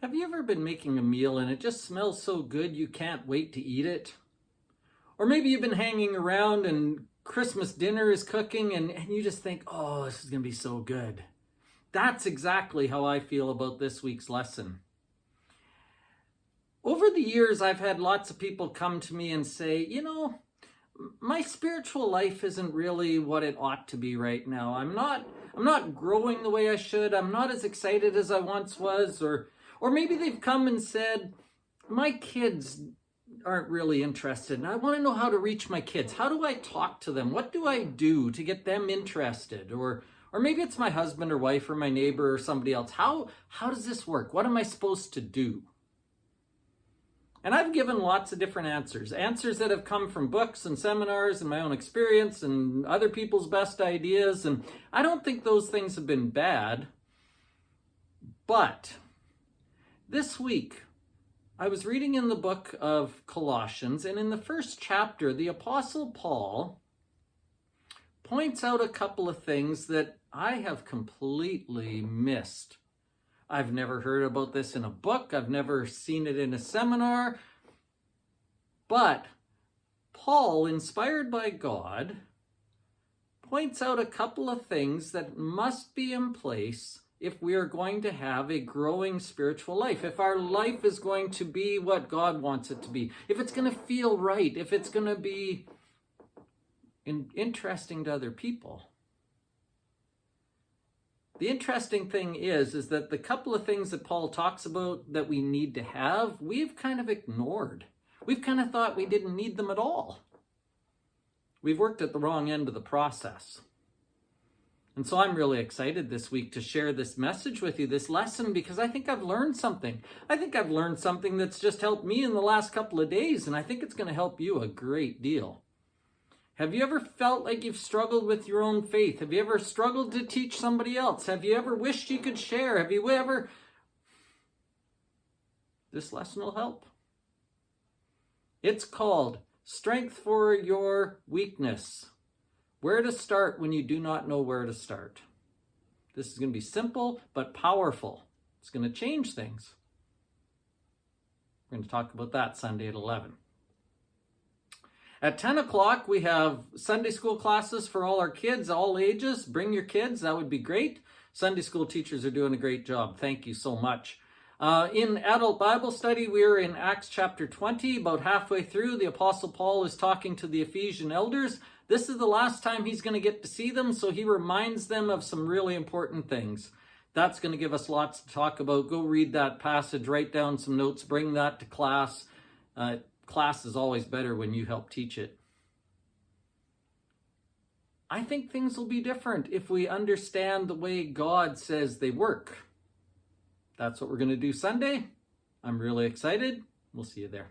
Have you ever been making a meal and it just smells so good you can't wait to eat it? Or maybe you've been hanging around and Christmas dinner is cooking and you just think, oh, this is going to be so good. That's exactly how I feel about this week's lesson. Over the years, I've had lots of people come to me and say, my spiritual life isn't really what it ought to be right now. I'm not growing the way I should. I'm not as excited as I once was. Or maybe they've come and said, my kids aren't really interested and I want to know how to reach my kids. How do I talk to them? What do I do to get them interested? Or maybe it's my husband or wife or my neighbor or somebody else. How does this work? What am I supposed to do? And I've given lots of different answers that have come from books and seminars and my own experience and other people's best ideas. And I don't think those things have been bad. But this week, I was reading in the book of Colossians, and in the first chapter, the Apostle Paul points out a couple of things that I have completely missed. I've never heard about this in a book. I've never seen it in a seminar. But Paul, inspired by God, points out a couple of things that must be in place if we are going to have a growing spiritual life, if our life is going to be what God wants it to be, if it's going to feel right, if it's going to be interesting to other people. The interesting thing is that the couple of things that Paul talks about that we need to have, we've kind of ignored. We've kind of thought we didn't need them at all. We've worked at the wrong end of the process. And so I'm really excited this week to share this message with you, this lesson, because I think I've learned something. I think I've learned something that's just helped me in the last couple of days, and I think it's going to help you a great deal. Have you ever felt like you've struggled with your own faith? Have you ever struggled to teach somebody else? Have you ever wished you could share? Have you ever... This lesson will help. It's called Strength for Your Weakness. Where to start when you do not know where to start. This is going to be simple but powerful. It's going to change things. We're going to talk about that Sunday at 11. At 10 o'clock, we have Sunday school classes for all our kids, all ages. Bring your kids. That would be great. Sunday school teachers are doing a great job. Thank you so much. In adult Bible study, we're in Acts chapter 20. About halfway through, the Apostle Paul is talking to the Ephesian elders. This is the last time he's going to get to see them, so he reminds them of some really important things. That's going to give us lots to talk about. Go read that passage, write down some notes, bring that to class. Class is always better when you help teach it. I think things will be different if we understand the way God says they work. That's what we're going to do Sunday. I'm really excited. We'll see you there.